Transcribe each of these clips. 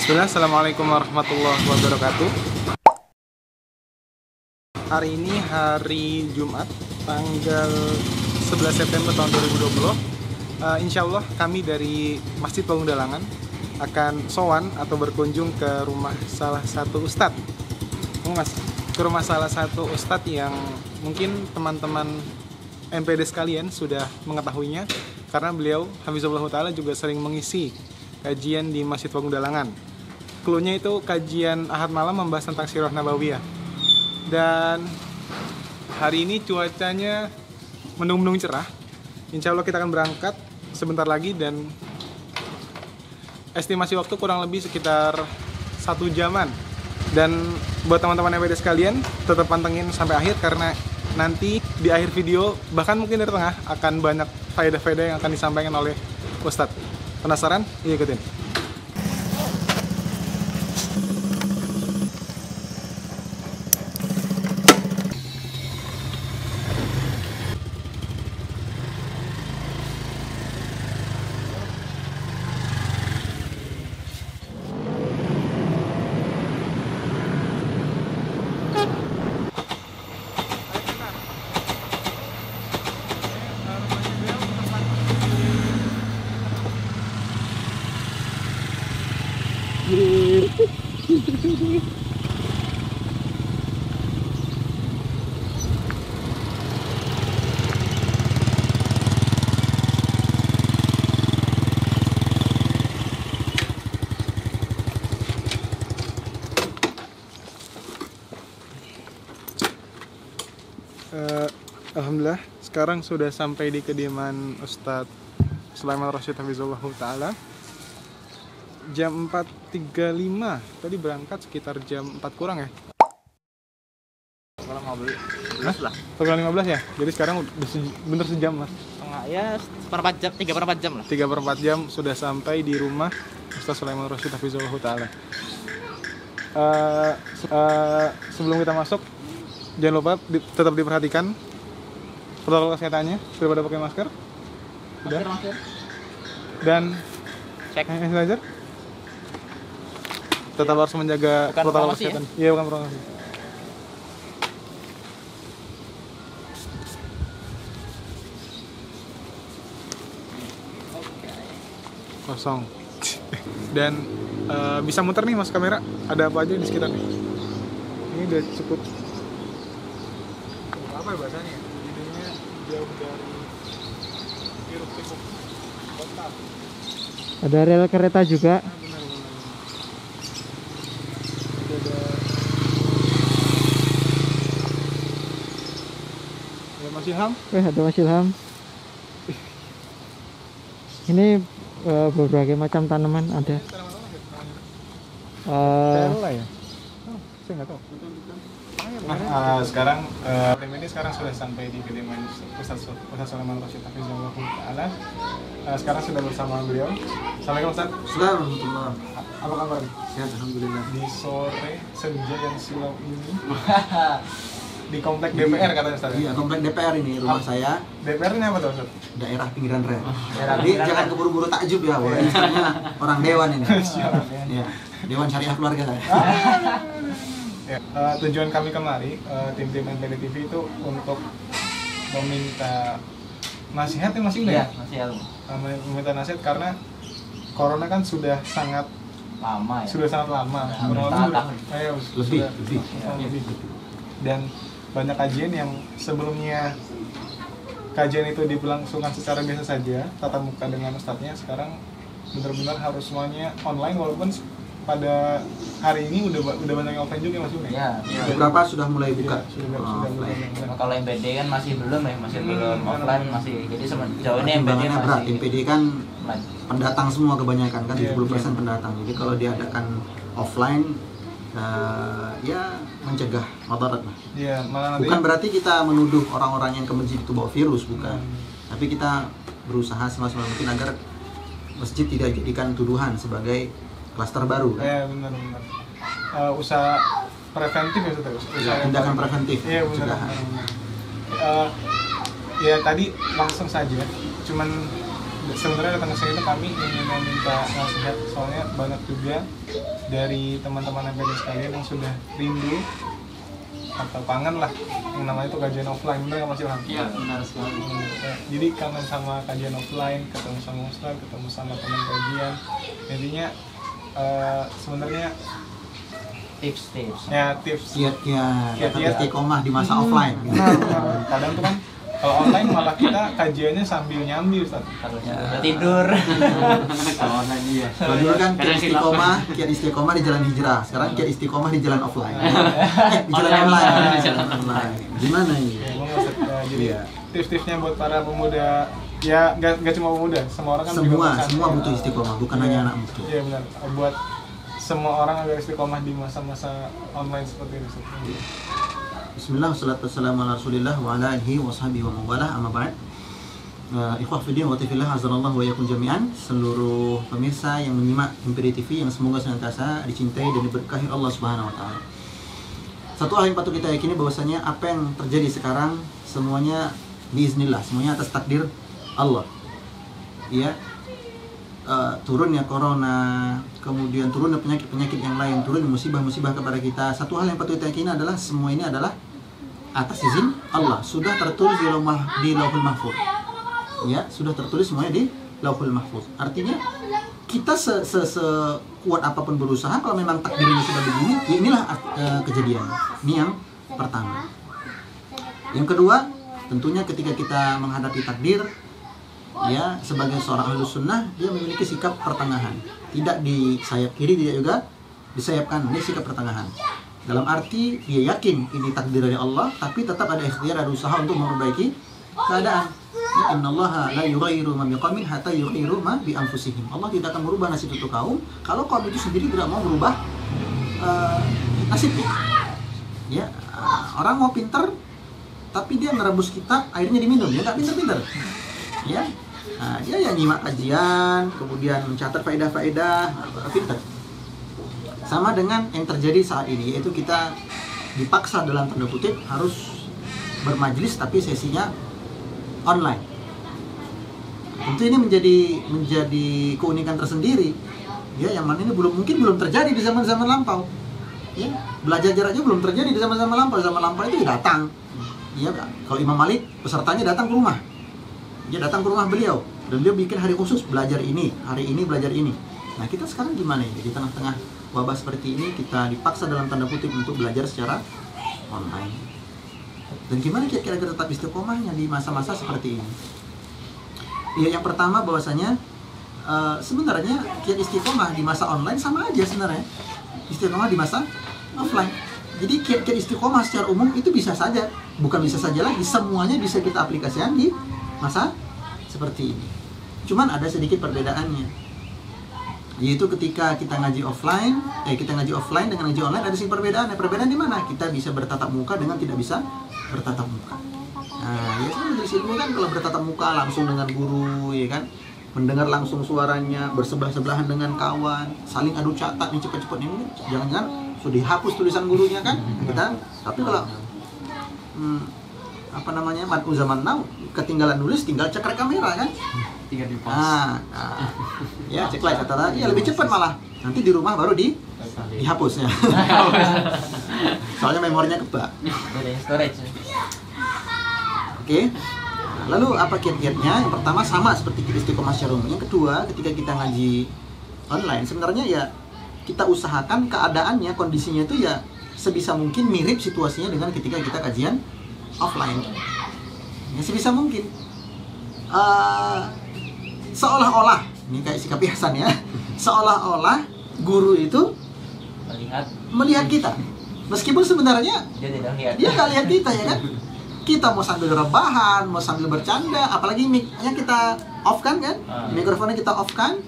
Bismillah, Assalamualaikum warahmatullahi wabarakatuh. Hari ini hari Jumat, tanggal 11 September tahun 2020. Insya Allah kami dari Masjid Pagungdalangan akan sowan atau berkunjung ke rumah salah satu ustadz. Ke rumah salah satu ustadz yang mungkin teman-teman MPD sekalian sudah mengetahuinya, karena beliau Hafizahullah Ta'ala juga sering mengisi kajian di Masjid Pagungdalangan. Cluenya itu kajian Ahad malam membahas tentang Sirah Nabawiyah. Dan hari ini cuacanya mendung-mendung cerah. Insya Allah kita akan berangkat sebentar lagi, dan estimasi waktu kurang lebih sekitar 1 jaman. Dan buat teman-teman MPD sekalian, tetap pantengin sampai akhir, karena nanti di akhir video, bahkan mungkin dari tengah, akan banyak faedah-faedah yang akan disampaikan oleh Ustadz. Penasaran? Iya, ikutin. Alhamdulillah, sekarang sudah sampai di kediaman Ustadz Sulaiman Rasyid Hafizahullah Ta'ala. Jam 4.35, tadi berangkat sekitar jam 4 kurang ya? Kurang 15 lah. Kurang 15 ya? Jadi sekarang udah bener sejam mas? Setengah, ya seperempat jam, 3/4 jam lah. 3/4 jam sudah sampai di rumah Ustadz Sulaiman Rasyid Hafizahullah Ta'ala. Sebelum kita masuk, jangan lupa tetap diperhatikan protokol kesehatannya. Sudah pada pakai masker? Sudah? Masker. Dan Cek. hand sanitizer? Tetap harus menjaga Bukan protokol promosi kesehatan. Iya, bukan promosi. Kosong. Dan bisa muter nih mas kamera. Ada apa aja di sekitar nih? Ini udah cukup. Apa ya bahasanya? Jadinya jauh dari hiruk pikuk kota. Ada rel kereta juga. Ada Mas Ilham. Ada Mas Ilham. Ini berbagai macam tanaman ada. Terla ya? Oh, saya nggak tahu. Sekarang tim ini sudah sampai di kediaman Ustadz Sulaiman Rasyid Hafizahullah Ta'ala. Sekarang sudah bersama beliau. Assalamualaikum Ustadz. Alhamdulillah. Apa kabar? Sehat alhamdulillah. Di sore senja yang silau ini di komplek DPR katanya Ustadz. Iya, komplek DPR ini rumah saya. DPR ini apa tuh Ustadz? Daerah pinggiran rel. Daerah Jadi jangan keburu-buru takjub ya, boleh. Orang dewan ini. Iya, Dewan Syariah Keluarga saya. Ya, tujuan kami kemari, tim-tim MPD TV itu untuk meminta nasihat ya masih Iya, ya? masih Meminta nasihat karena Corona kan sudah sangat lama ya. sudah sangat lama, Hampir kurang setengah lebih tahun. Lebih. lebih. Dan banyak kajian yang sebelumnya kajian itu diberlangsungkan secara biasa saja, tatap muka dengan ustadznya, sekarang benar-benar harus semuanya online, walaupun pada hari ini udah banyak yang offline juga mas Yuni. Iya. Beberapa sudah mulai buka. Sudah mulai Offline. offline. Kalau MPD kan masih belum ya, masih belum offline, masih. Jadi sejauh ini MPD Pertimbangannya berat. masih MPD kan online. pendatang semua kebanyakan kan, Iya, 70% pendatang. Jadi kalau diadakan offline, ya mencegah madarat lah. Iya, malah nanti Bukan berarti kita menuduh orang-orang yang ke masjid itu bawa virus, bukan. Tapi kita berusaha semaksimal mungkin agar masjid tidak dijadikan tuduhan sebagai klaster baru kan? ya benar. Usaha preventif ya Ustaz? Usaha yang Tindakan paling- preventif, Iya benar. pencegahan. Ya tadi langsung saja, cuman sebenarnya datang ke sini itu kami ingin meminta nasihat, soalnya banyak juga dari teman-teman MPD sekalian yang sudah rindu atau kangen lah yang namanya itu kajian offline, bener nggak Mas Ilham? Iya, benar sekali. Jadi kangen sama kajian offline, ketemu sama ustaz, ketemu sama teman kajian. Intinya sebenarnya Tips-tips. ya tips. Kiat-kiat Kiat-kiat. istiqomah di masa offline. Benar. Kadang tuh kan kalau online malah kita kajiannya sambil nyambi Ustaz. Kalau udah tidur. Kalau online iya. Kalau dulu kan Kadang kiat istiqomah di jalan hijrah, sekarang kiat istiqomah di jalan offline. Di jalan Online. online. Di jalan Online. Gimana ini? Ya, Ustaz. Jadi Iya. tips-tipsnya buat para pemuda, ya nggak cuma pemuda, semua orang kan juga Semua bosan. butuh istiqomah, bukan Iya. hanya anak muda. Iya benar. Buat semua orang agar istiqomah di masa-masa online seperti ini Ustaz. Bismillah, wassalatu wassalamu ala rasulillah wa ala alihi wa sahbihi wa mawalah, amma ba'd. Ikhwah fiddin wa tifillah, azanallahu wa yakum jami'an. Seluruh pemirsa yang menyimak MPD TV yang semoga senantiasa dicintai dan diberkahi Allah Subhanahu wa taala. Satu hal yang patut kita yakini bahwasanya apa yang terjadi sekarang semuanya biiznillah, semuanya atas takdir Allah. Ya. Turunnya corona, kemudian turunnya penyakit-penyakit yang lain, turun musibah-musibah kepada kita. Satu hal yang patut kita yakini adalah semua ini adalah atas izin Allah. Sudah tertulis di Lauhul Mahfuz. Ya, sudah tertulis semuanya di Lauhul Mahfuz. Artinya kita sekuat apapun berusaha, kalau memang takdirnya sudah begini, ya inilah kejadian. Ini yang pertama. Yang kedua, tentunya ketika kita menghadapi takdir, ya sebagai seorang ahlus sunnah, dia memiliki sikap pertengahan, tidak di sayap kiri, tidak juga di sayap kanan, dia sikap pertengahan. Dalam arti dia yakin ini takdir dari Allah, tapi tetap ada ikhtiar, ada usaha untuk memperbaiki keadaan. Ya, innallaha la yughayyiru ma biqaumin hatta yughayyiru ma bi anfusihim. Allah tidak akan merubah nasib itu kaum kalau kaum itu sendiri tidak mau merubah nasibnya. Ya, orang mau pinter tapi dia merebus kitab, airnya diminum, dia nggak pinter-pinter. Ya. Nah, dia yang nyimak kajian, kemudian mencatat faedah-faedah, pinter. Sama dengan yang terjadi saat ini, yaitu kita dipaksa dalam tanda kutip harus bermajelis tapi sesinya online. Tentu ini menjadi keunikan tersendiri. Ya, yang mana ini mungkin belum terjadi di zaman-zaman lampau. Ya, belajar jaraknya belum terjadi di zaman-zaman lampau. Zaman lampau itu datang. Ya, kalau Imam Malik pesertanya datang ke rumah. Dia datang ke rumah beliau dan beliau bikin hari khusus belajar ini, hari ini belajar ini. Nah, kita sekarang gimana ya? Di tengah-tengah wabah seperti ini, kita dipaksa dalam tanda kutip untuk belajar secara online. Dan gimana kira-kira tetap istiqomahnya di masa-masa seperti ini? Ya, yang pertama bahwasanya sebenarnya kiat istiqomah di masa online sama aja sebenarnya istiqomah di masa offline. Jadi kiat-kiat istiqomah secara umum itu bisa saja, bukan bisa saja lagi, semuanya bisa kita aplikasikan di masa seperti ini. Cuman ada sedikit perbedaannya, yaitu ketika kita ngaji offline dengan ngaji online ada sedikit perbedaan. Perbedaan di mana? Kita bisa bertatap muka dengan tidak bisa bertatap muka. Nah, ya kan majelis ilmu kan kalau bertatap muka langsung dengan guru, ya kan, mendengar langsung suaranya, bersebelah-sebelahan dengan kawan, saling adu catat nih cepet-cepet ini, jangan-jangan sudah dihapus tulisan gurunya kan kita. Tapi kalau madu zaman now, ketinggalan nulis tinggal cekrek kamera kan, Tinggal di pos. ya ceklah catatan, ya lebih cepat malah, nanti di rumah baru dihapus ya. Soalnya memorinya kebak. Ada storage. Oke. Lalu apa kiat-kiatnya? Yang pertama sama seperti istiqomah secara umum. Yang kedua, ketika kita ngaji online, sebenarnya ya kita usahakan keadaannya, kondisinya itu ya sebisa mungkin mirip situasinya dengan ketika kita kajian offline. Ya sebisa mungkin. Seolah-olah, ini kayak sikap Ihsan ya, seolah-olah guru itu melihat kita, meskipun sebenarnya Dia tidak lihat. dia nggak lihat kita ya kan. Kita mau sambil rebahan, mau sambil bercanda, apalagi mic-nya kita off kan, mikrofonnya kita off kan,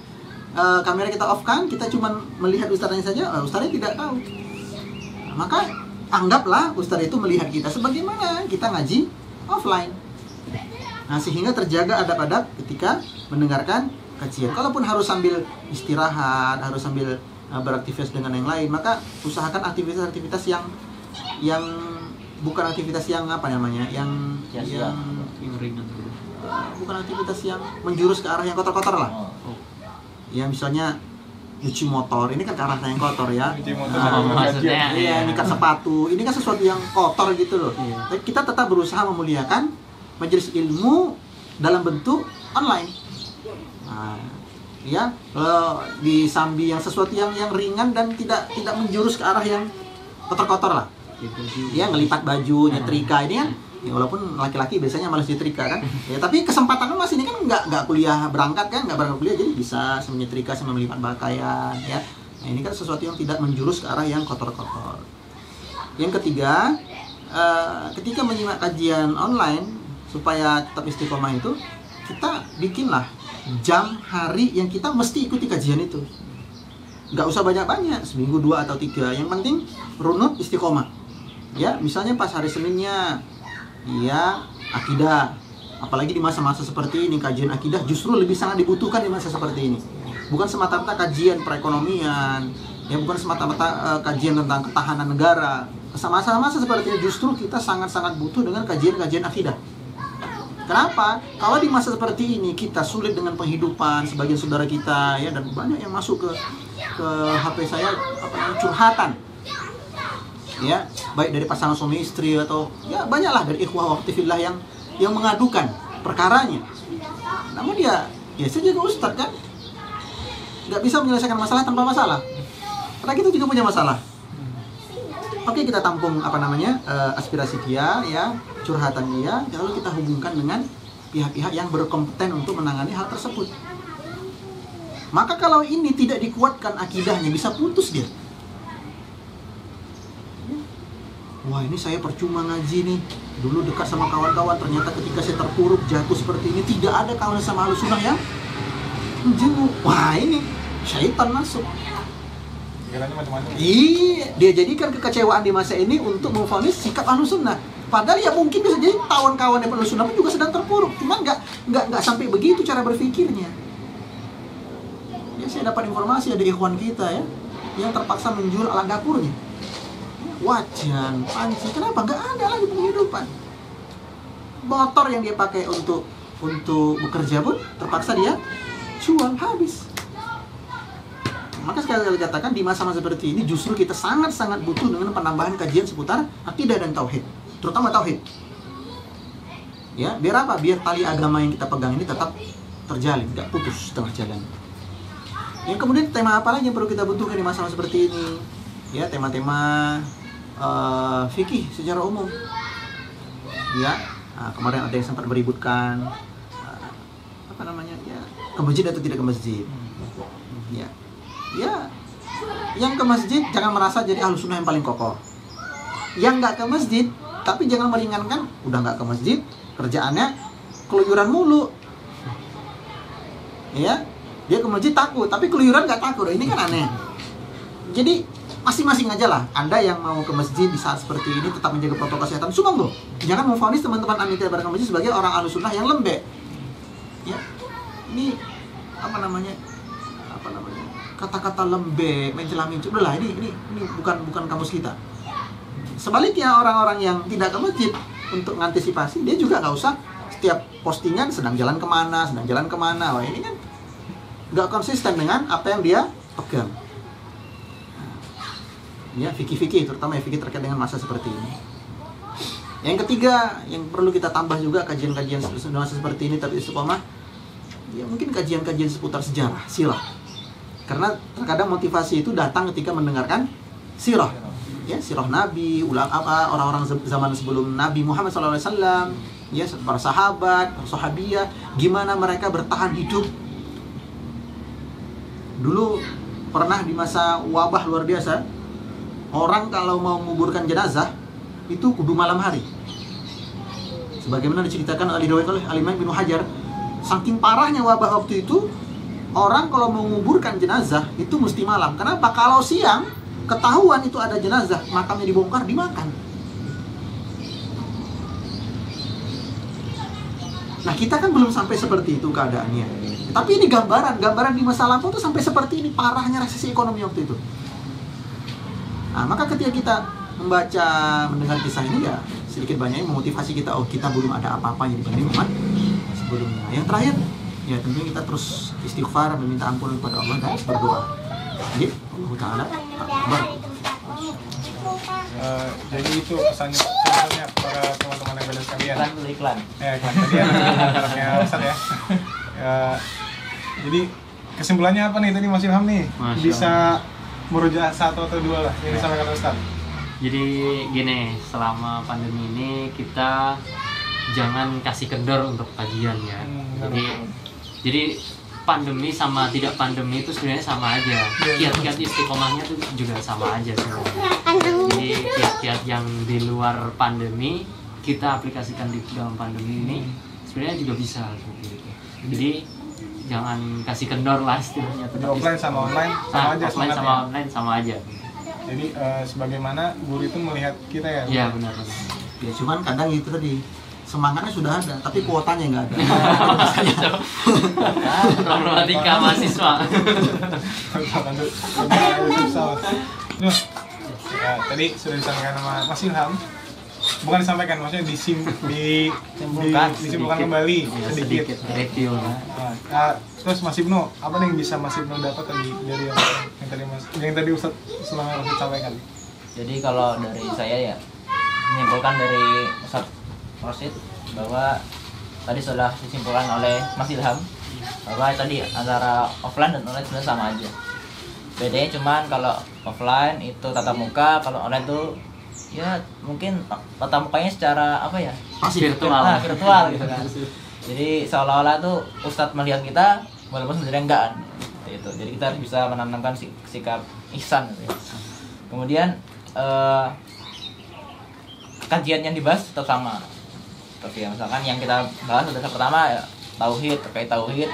kamera kita off kan, kita cuma melihat ustadznya saja, ustadznya tidak tahu. Maka anggaplah ustadz itu melihat kita sebagaimana kita ngaji offline. Nah, sehingga terjaga adab-adab ketika mendengarkan kajian. Kalaupun harus sambil istirahat, harus sambil beraktivitas dengan yang lain, maka usahakan aktivitas-aktivitas yang bukan aktivitas yang apa namanya, yang Sia-sia. yang ringan, bukan aktivitas yang menjurus ke arah yang kotor-kotor lah. Oh. Ya misalnya nyuci motor, ini kan ke arah yang kotor ya. Cuci motor Oh, sambil maksudnya. kajian. Iya, nyikat sepatu, ini kan sesuatu yang kotor gitu loh. Tapi kita tetap berusaha memuliakan majelis ilmu dalam bentuk online. Nah, ya, disambi yang sesuatu yang ringan dan tidak menjurus ke arah yang kotor-kotor lah. Ya, ngelipat baju, nyetrika ini kan. Ya, walaupun laki-laki biasanya malas nyetrika kan. Ya, tapi kesempatan mas ini kan nggak kuliah berangkat kan, nggak berangkat kuliah, jadi bisa menyetrika sama melipat pakaian ya. Nah, ini kan sesuatu yang tidak menjurus ke arah yang kotor-kotor. Yang ketiga, ketika menyimak kajian online supaya tetap istiqomah itu, kita bikinlah jam hari yang kita mesti ikuti kajian itu. Nggak usah banyak-banyak, seminggu 2 atau 3. Yang penting runut istiqomah. Ya, misalnya pas hari Seninnya ya akidah, apalagi di masa-masa seperti ini kajian akidah justru lebih sangat dibutuhkan di masa seperti ini. Bukan semata-mata kajian perekonomian, ya bukan semata-mata kajian tentang ketahanan negara. Masa-masa seperti ini justru kita sangat-sangat butuh dengan kajian-kajian akidah. Kenapa? Kalau di masa seperti ini kita sulit dengan penghidupan sebagian saudara kita ya, dan banyak yang masuk ke HP saya curhatan. Ya, baik dari pasangan suami istri atau ya banyaklah dari ikhwah waqti fillah yang mengadukan perkaranya. Namun dia saja ke ustadz kan nggak bisa menyelesaikan masalah tanpa masalah. Karena kita juga punya masalah. Oke, kita tampung aspirasi dia ya, curhatan dia, lalu kita hubungkan dengan pihak-pihak yang berkompeten untuk menangani hal tersebut. Maka kalau ini tidak dikuatkan akidahnya, bisa putus dia. Wah, ini saya percuma ngaji nih. Dulu dekat sama kawan-kawan, ternyata ketika saya terpuruk jatuh seperti ini, tidak ada kawan sama Ahlussunnah yang menjenguk. Wah, ini syaitan masuk. Pikirannya macam-macam. Iya, dia jadikan kekecewaan di masa ini untuk memvonis sikap Ahlussunnah. Padahal ya mungkin bisa jadi kawan-kawan yang Ahlussunnah pun juga sedang terpuruk. Cuma nggak sampai begitu cara berpikirnya. Ya, saya dapat informasi ada ikhwan kita ya yang terpaksa menjual alat dapurnya. Wajan, panci, kenapa? Nggak ada lagi penghidupan. Motor yang dia pakai untuk bekerja pun terpaksa dia jual habis. Maka sekali-kali katakan di masa-masa seperti ini justru kita sangat-sangat butuh dengan penambahan kajian seputar akidah dan tauhid, terutama tauhid. Ya, biar apa? Biar tali agama yang kita pegang ini tetap terjalin, nggak putus setengah jalan. Yang kemudian tema apa lagi yang perlu kita butuhkan di masa-masa seperti ini? Ya, tema-tema fikih secara umum. Ya, kemarin ada yang sempat beributkan ya, ke masjid atau tidak ke masjid. Ya, yang ke masjid jangan merasa jadi Ahlussunnah yang paling kokoh. Yang nggak ke masjid, tapi jangan meringankan, udah nggak ke masjid, kerjaannya keluyuran mulu. Ya, dia ke masjid takut, tapi keluyuran nggak takut. Ini kan aneh. Jadi masing-masing aja lah. Anda yang mau ke masjid di saat seperti ini tetap menjaga protokol kesehatan, sungguh jangan memvonis teman-teman Anda yang tidak ke masjid sebagai orang Ahlussunnah yang lembek. Ya, ini kata-kata lembek, mencela-mencela, udahlah ini bukan kamus kita. Sebaliknya orang-orang yang tidak ke masjid, untuk mengantisipasi dia juga nggak usah setiap postingan sedang jalan kemana. Wah, ini kan nggak konsisten dengan apa yang dia pegang. Ya, fikih-fikih, terutama fikih terkait dengan masa seperti ini. Yang ketiga, yang perlu kita tambah juga kajian-kajian masa seperti ini tapi istiqomah, ya mungkin kajian-kajian seputar sejarah, sirah. Karena terkadang motivasi itu datang ketika mendengarkan sirah. Ya, sirah Nabi, orang-orang zaman sebelum Nabi Muhammad SAW, ya, para sahabat, sahabiyah, gimana mereka bertahan hidup. Dulu pernah di masa wabah luar biasa, orang kalau mau menguburkan jenazah itu kudu malam hari. Sebagaimana diceritakan oleh Al-Imam Ibnu Hajar, saking parahnya wabah waktu itu, orang kalau mau menguburkan jenazah itu mesti malam. Kenapa? Kalau siang ketahuan itu ada jenazah, makamnya dibongkar, dimakan. Nah, kita kan belum sampai seperti itu keadaannya. Tapi ini gambaran di masa lampau tuh sampai seperti ini parahnya resesi ekonomi waktu itu. Nah, maka ketika kita membaca, mendengar kisah ini ya sedikit banyak memotivasi kita. Oh, kita belum ada apa-apa yang dibanding umat sebelumnya. Yang terakhir, ya tentunya kita terus istighfar, meminta ampun kepada Allah dan berdoa. Jadi, Allah Ta'ala akbar. Jadi itu pesannya sebetulnya para teman-teman yang beda sekalian. Iklan dulu, iklan. Ya, kan tadi anaknya Ustaz ya. Jadi kesimpulannya apa nih tadi Mas Ilham nih? Masya Bisa merujuk satu atau dua lah yang disampaikan Ustaz. Jadi gini, selama pandemi ini kita jangan kasih kendor untuk kajian ya. Jadi pandemi sama tidak pandemi itu sebenarnya sama aja. Kiat-kiat istiqomahnya itu juga sama aja sebenarnya. Jadi kiat-kiat yang di luar pandemi kita aplikasikan di dalam pandemi ini sebenarnya juga bisa gitu. Jadi jangan kasih kendor lah istilahnya. Offline sama online sama aja offline sama semangatnya. online sama aja. Jadi sebagaimana guru itu melihat kita ya. Iya benar. Ya cuman kadang itu tadi semangatnya sudah ada, tapi kuotanya nggak ada. Problematika mahasiswa. Susah. Ya, tadi sudah disampaikan sama Mas Ilham. Bukan disampaikan, maksudnya disimpulkan kembali sedikit. Review. Terus Mas Ibnu, apa nih yang bisa Mas Ibnu dapat tadi dari yang tadi Ustaz selama Ustaz sampaikan? Jadi kalau dari saya ya menyimpulkan dari Ustaz Rosid bahwa tadi sudah disimpulkan oleh Mas Ilham bahwa tadi antara offline dan online sebenarnya sama aja. Bedanya cuman kalau offline itu tatap muka, kalau online tuh ya mungkin tatap mukanya secara apa ya? Virtual. Virtual gitu kan. Jadi seolah-olah tuh Ustadz melihat kita walaupun sebenarnya enggak kan. Itu. Jadi kita harus bisa menanamkan sikap ihsan gitu ya. Kemudian kajian yang dibahas tetap sama. Tapi ya, misalkan yang kita bahas adalah pertama ya tauhid, terkait tauhid.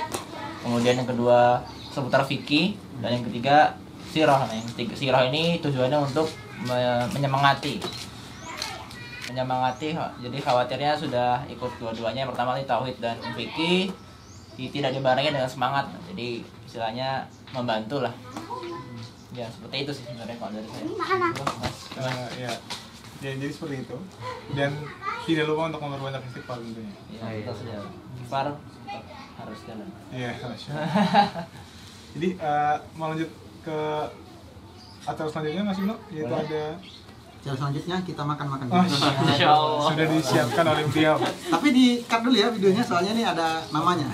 Kemudian yang kedua seputar fikih dan yang ketiga sirah. Nah, yang ketiga sirah ini tujuannya untuk menyemangati. Jadi khawatirnya sudah ikut dua-duanya. Yang pertama itu tauhid dan fikih tidak dibarengi dengan semangat. Jadi istilahnya membantu lah. Ya seperti itu sih sebenarnya kalau dari saya. Ya, jadi seperti itu. Dan tidak lupa untuk memperbanyak istighfar tentunya. Ya, kita sudah istighfar harus jalan. Iya, jadi mau lanjut ke acara selanjutnya Mas Ibnu, yaitu ada Acara selanjutnya kita makan-makan. Masya Allah. Sudah disiapkan oleh beliau. Tapi di cut dulu ya videonya, soalnya nih ada namanya.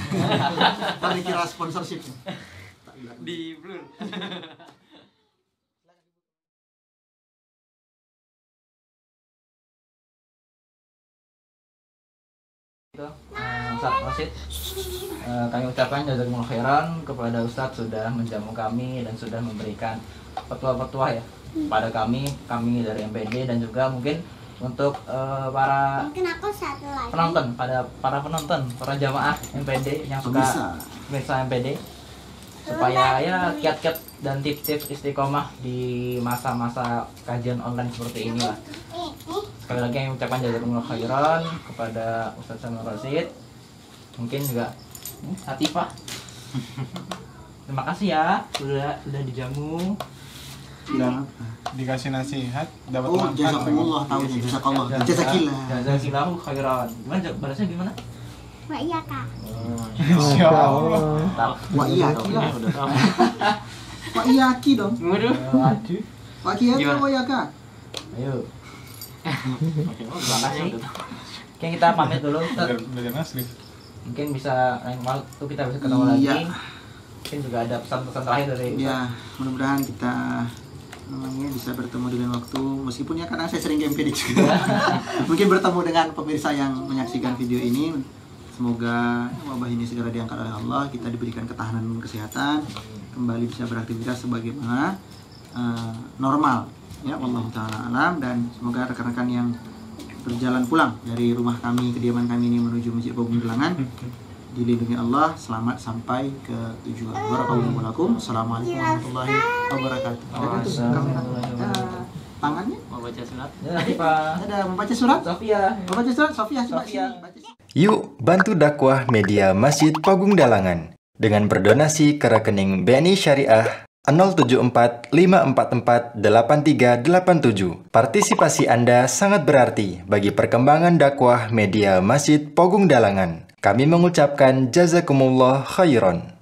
Ntar dikira sponsorship. Di blur. Ustadz Rosid, kami ucapkan jazakumullah khairan kepada Ustadz sudah menjamu kami dan sudah memberikan petua-petua ya pada kami dari MPD dan juga mungkin untuk para penonton, para jamaah MPD yang suka bisa MPD supaya ya kiat-kiat dan tips-tips istiqomah di masa-masa kajian online seperti ini lah. Sekali lagi yang ucapkan jazakumullah khairan kepada Ustadz Samuel Rosid, mungkin juga Hatifah. Terima kasih ya sudah dijamu. Dan Dikasih nasihat, dapat oh, jazakumullah tahu jazakallah. Jazakillahu khairan. Gimana bahasanya gimana? Wah iya kak. Insya Allah. Wah iya lah. Wah iya ki dong. Waduh. Wah iya ki, wah iya kak. Ayo. Terima kasih. Oke, kita pamit dulu. Belajar nasrif. Mungkin bisa lain waktu kita bisa ketemu lagi. Mungkin juga ada pesan-pesan terakhir dari ya, mudah-mudahan kita namanya bisa bertemu dengan waktu, meskipun ya kadang saya sering game MPD juga. Mungkin bertemu dengan pemirsa yang menyaksikan video ini. Semoga wabah ini segera diangkat oleh Allah, kita diberikan ketahanan kesehatan, kembali bisa beraktivitas sebagaimana normal ya, wallahu taala alam. Dan semoga rekan-rekan yang berjalan pulang dari rumah kami, kediaman kami ini menuju Masjid Pogung Gelangan dilindungi Allah, selamat sampai ke tujuan. Barakallahu lakum. Assalamualaikum warahmatullahi wabarakatuh. Tangannya Mau baca surat? ada membaca surat. Sofia. Membaca surat Sofia, coba sini baca. Yuk bantu dakwah media Masjid Pogung Dalangan dengan berdonasi ke rekening BNI Syariah 074 544 8387. Partisipasi Anda sangat berarti bagi perkembangan dakwah media Masjid Pogung Dalangan. Kami mengucapkan jazakumullah khairan.